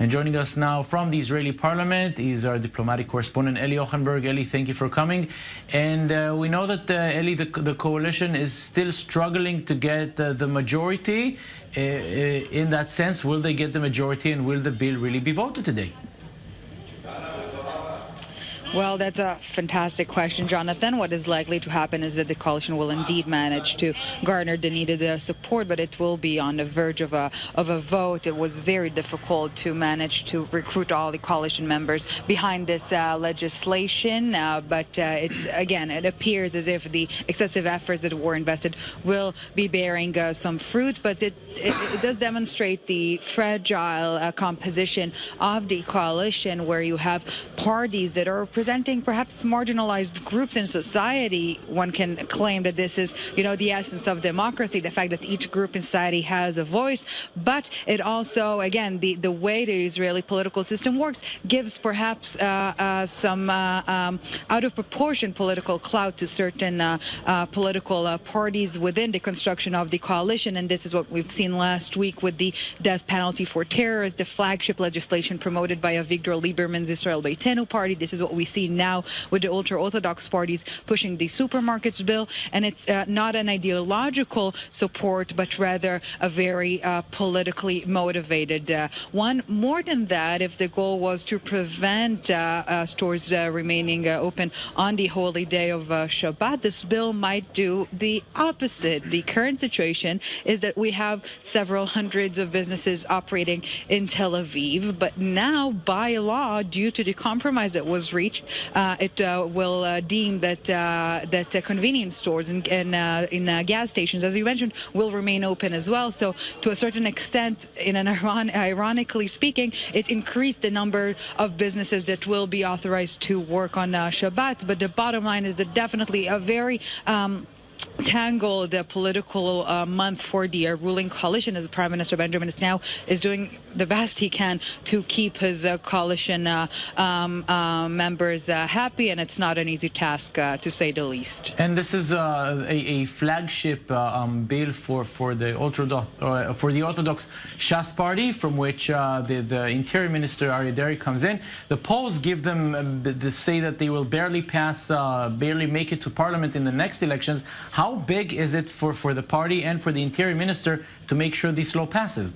And joining us now from the Israeli parliament is our diplomatic correspondent, Eli Ochenberg. Eli, thank you for coming. And we know that, Eli, the coalition is still struggling to get the majority. In that sense, will they get the majority, and will the bill really be voted today? Well, that's a fantastic question, Jonathan. What is likely to happen is that the coalition will indeed manage to garner the needed support, but it will be on the verge of a vote. It was very difficult to manage to recruit all the coalition members behind this legislation, but it appears as if the excessive efforts that were invested will be bearing some fruit, but it does demonstrate the fragile composition of the coalition, where you have parties that are presenting perhaps marginalized groups in society. One can claim that this is, the essence of democracy, the fact that each group in society has a voice. But it also, again, the way the Israeli political system works gives perhaps some out of proportion political clout to certain political parties within the construction of the coalition. And this is what we've seen last week with the death penalty for terrorists, the flagship legislation promoted by Avigdor Lieberman's Israel Beitenu party. This is what we see now with the ultra-Orthodox parties pushing the supermarkets bill. And it's not an ideological support, but rather a very politically motivated one. More than that, if the goal was to prevent stores remaining open on the holy day of Shabbat, this bill might do the opposite. The current situation is that we have several hundreds of businesses operating in Tel Aviv, but now by law, due to the compromise that was reached, it will deem that convenience stores and in gas stations, as you mentioned, will remain open as well. So to a certain extent, ironically speaking, it increased the number of businesses that will be authorized to work on Shabbat. But the bottom line is that definitely a very tangled political month for the ruling coalition, as Prime Minister Benjamin Netanyahu is doing the best he can to keep his coalition members happy, and it's not an easy task, to say the least. And this is a flagship bill for the Orthodox Shas party, from which the Interior Minister Aryeh Deri comes in. The polls give them say that they will barely make it to parliament in the next elections. How big is it for the party and for the Interior Minister to make sure this law passes?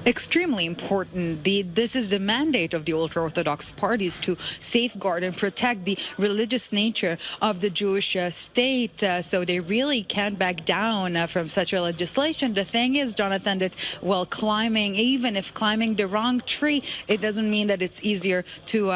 Extremely important. This is the mandate of the ultra-Orthodox parties, to safeguard and protect the religious nature of the Jewish state. So they really can't back down from such a legislation. The thing is, Jonathan, that even if climbing the wrong tree, it doesn't mean that it's easier to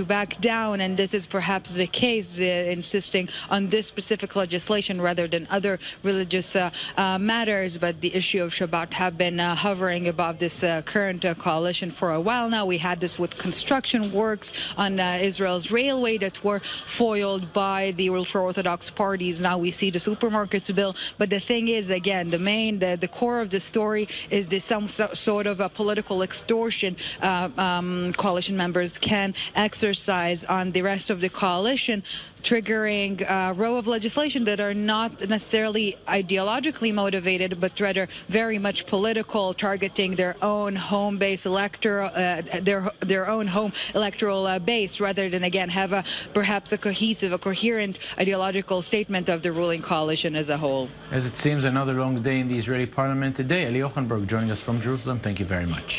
back down. And this is perhaps the case, insisting on this specific legislation rather than other religious matters. But the issue of Shabbat have been hovering above this current coalition for a while now. We had this with construction works on Israel's railway that were foiled by the ultra-Orthodox parties. Now we see the supermarkets bill. But the thing is, again, the core of the story is this some sort of a political extortion coalition members can exercise on the rest of the coalition, triggering a row of legislation that are not necessarily ideologically motivated, but rather very much political, targeting their own home base electoral, their own home electoral base, rather than again have perhaps a coherent ideological statement of the ruling coalition as a whole. As it seems, another long day in the Israeli parliament today. Eli Ochenberg joining us from Jerusalem. Thank you very much.